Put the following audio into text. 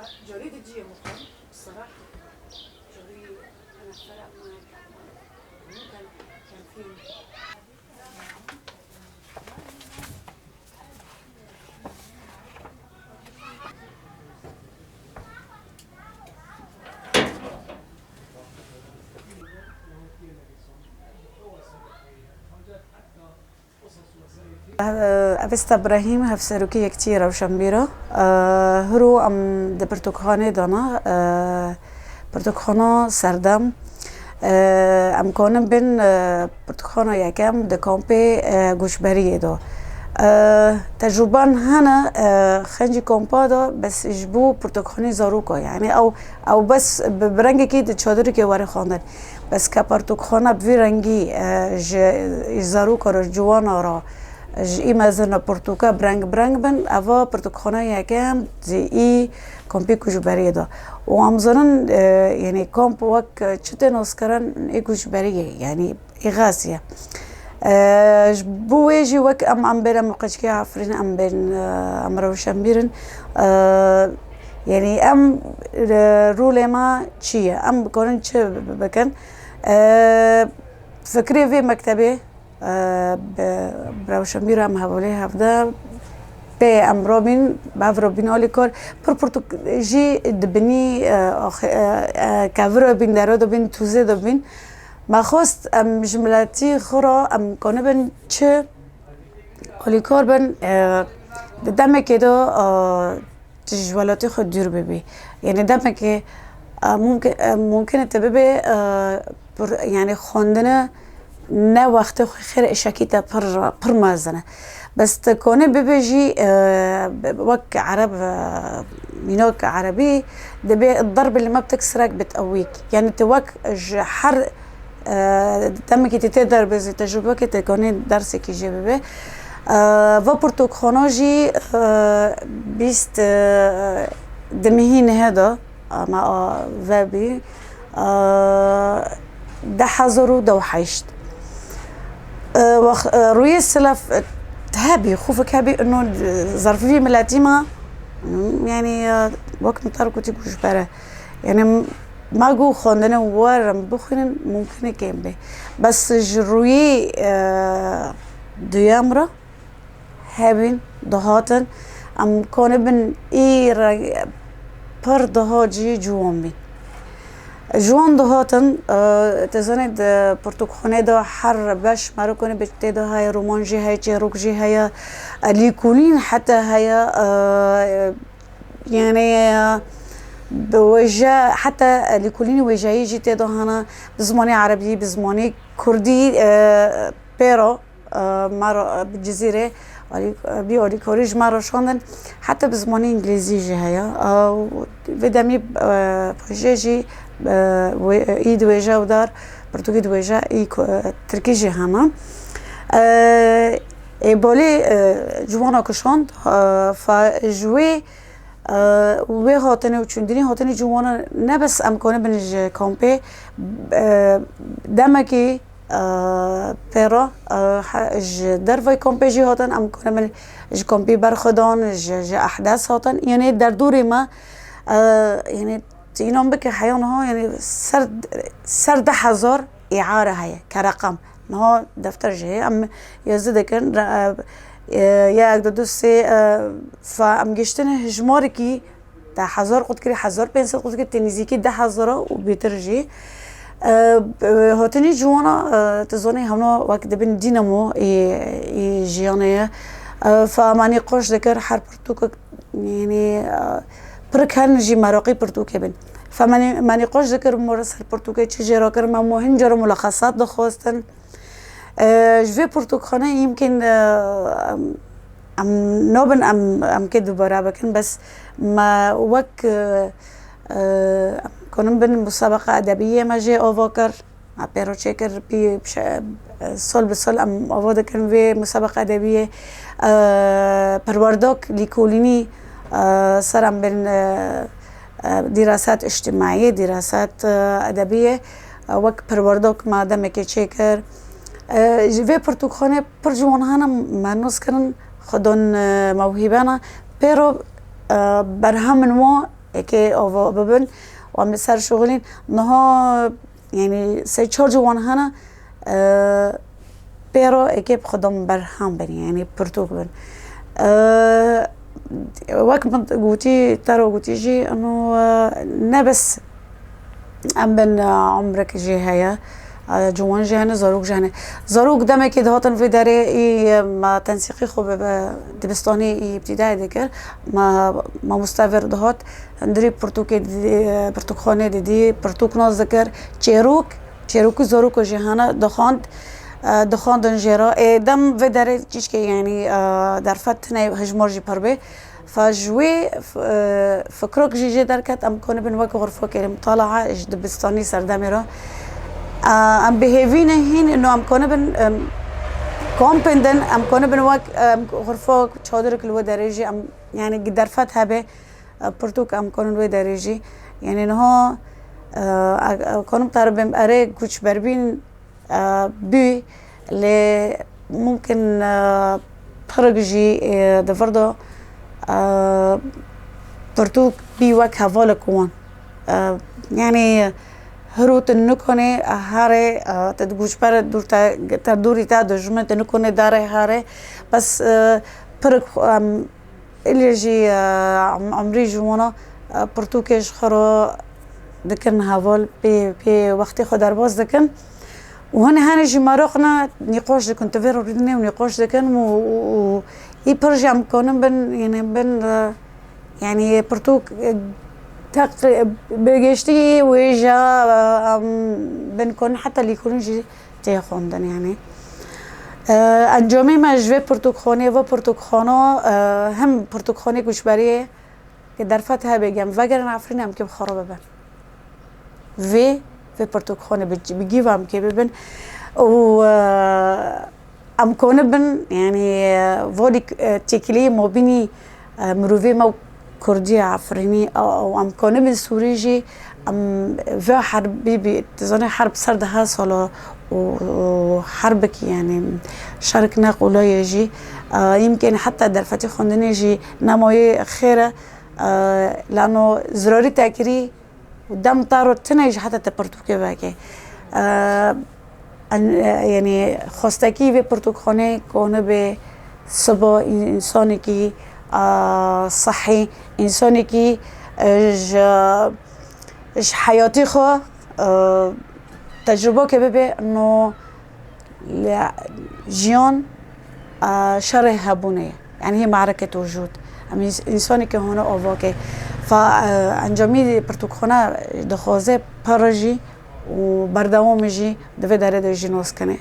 جريدة جي مقام الصراحة جريدة أنا فرق معك كان فيلم أبست إبراهيم هفسروكية كتيرة وشمبيرة هرو أم دبرتوكخانة دانا برتوكخانة سردم أم كونم بين برتوكخانة يكام دكامبي گوشبرية دا تجربان هنا خنجي كومبا دا بس إجبو برتوكخانة زاروكا يعني أو بس برنگي كي تشادري كي واري خاندن بس كبرتوكخانة بفي رنگي زاروكا را جوانا را ای مزرنا پرتوکا برنگ بن اوا پرتوکخانه یکم زی کمپی کجبری دا و همزنان یعنی کمپ وک چته ناسکرن ای کجبریه یعنی ای غاسیه بویجی وک ام برم قشکی عفرین ام بین ام روشن بیرن یعنی ام رول ما چیه ام بکنن چه بکن فکری وی مکتبه براوشن میرم حوالی هفته به امرابین بافرابین آلی کار پرپرتو جی دبنی کافر بین دراد بین توزه دبین ما خواست جملاتی خورا کنه بین چه آلی کار بین دمه که دو تجوالاتی خود دور ببی یعنی دمه که ممکنه تببی یعنی خواندن نه وقت خیر اشکی تا پر مازنه بس تكوني ببيجي وك عرب مينوك عربي دبي الضرب اللي ما بتكسرك بتقويك يعني توك حر تمك تقدر بزي تجربك تكوني درسك يجي ببي وبرتوك خناجي بيست دمهين هذا مع وابي ده حضروا ده وحيشت روي السلف تهابي خوفك هابي انه ظرفي ملاتيما يعني وقت مطاركو تيكوش بره يعني ما جو خوندنا وارم بخين ممكن كيم به بس جروي ديامرة هابين دهاتن ام كون بن اي پر دهاجي جوان بين جوان دهاتن تزاند پرتوکخانه دا حر باش مرا کنه بچه دا های رومانجی های چروک جی های لیکولین حتی های يعني بوجه حتى لیکولین وجهی جیت دا هنا بزمانی عربی بزمانی کردی پیرا مرا بالجزیره بیاری کاریج مرا شاندن حتی بزمانی انگلیزی جی های ودمی پوجه ايد وجه ودار برتقالي وجه اي تركي جي هما بالي جوانا كشاند فجوي وی هاتنی و چندینی هاتنی جوانا نه بس امکانه بنج کامپی دمکی پیرا در وی کامپی جی هاتن امکانه بنج کامپی برخدان ج احداث هاتن یعنی در دوری ما یعنی اینام بک حیانها یعنی سرد هزار اعاره هیا كرقم نه دفتر جه ام یزده کن یک دو سه فام گشتن هجماری کی ده هزار قد کری هزار پنسل قد کری تنیزی کی ده هزاره و بیتر جه هاتنی جوانا تزانی همنا وقت دبن دینمو جیانه فمانی قش ذکر هر پرتوک یعنی بركان جي مراقي برتوكي بن فماني قوش ذكر مرسل برتوكي تشجي راكر ما مهم جرى ملخصات دخواستن جوي برتوكخانه يمكن ام نوبن ام كده برابكن بس ما وك كونم بن مسابقة أدبية ما جي أوفاكر مع بيرو تشيكر بي سول بسول ام أوفاكر في مسابقة أدبية پروردوك ليكوليني سرم بين دراسات اجتماعية دراسات أدبية وك پروردوك ما دمك تشيكر جوی پرتوکخانه پر جوانها منوس کردن خودن موهبانه پیرو برهم نوا اکی آوا ببن و هم سر شغلین نها یعنی سه چهار جوان هنه پیرو اکی خودم بر هم بنی یعنی پرتوک بن وقت من قوتي ترى قوتي جي انه نبس ام بن عمرك جي هيا جوان جهنه زاروك جهنه زاروك دمه كده هاتن في داره اي ما تنسيقي خوب دبستاني اي ابتدائي ذكر ما مستعفر دهات اندري برتوخانه دي برتوك ناز ذكر چيروك زاروك جهنه دخاند انجرا دم في داره چیش که یعنی در فتنه هجمار جی پر به فجوي فكروك جي دركت ام كون بن وك غرفه كلمه مطالعه ايش دبستاني سردميرا ام بيهيفين هين انه ام كون بن كومبندن ام كون بن وك غرفه چادر كلو درجه ام يعني درفت هبه برتوك ام كون لو درجه يعني انه كون طربم اري كوش بربين بي اللي ممكن برجي دفردو برتوك بي وك هفال كوان يعني هروت النكوني هاري تدقوش بار دوري تا دجمنت النكوني داري هاري بس برك اللي جي عمري جوانا برتوكيش خرو دكن هفال بي وقتي خدار باز دكن وهنا هاني جي ماروقنا نقاش دكن تفيرو ردني ونقاش دكن و يبرجع مكونن بن يعني برتوك بجشتي ويجا بنكون حتى اللي يكونوا جي تيخوندن يعني انجامي ما جوه پرتوکخانه و پرتوکخانه هم پرتوکخانه گوشبریه که در فتح بگم وگر نفرین هم که بخرابه بن و پرتوکخانه بگی و هم که ببن و ام كون بن يعني فولي تيكلي مو بيني مروفي مو كردية عفريني او ام كون بن سوريجي ام في حرب تظني حرب سردها صلا وحربك يعني شاركنا قولا يجي يمكن حتى درفتي خوندني يجي نموي خيره لانه ضروري تاكري ودم طارو تنيجي حتى تبرتوكي باكي يعني خواستگی و پرتوکخانه کنه به صبا انسانی که صحی انسانی که حیاتی خو تجربه که ببه انه جیان شره هبونه يعني هي معركة وجود انسانی که هونه آواکه فانجامی پرتوکخانه دخوازه پرجی و بردوام جی دوی داره دوی جنوس کنه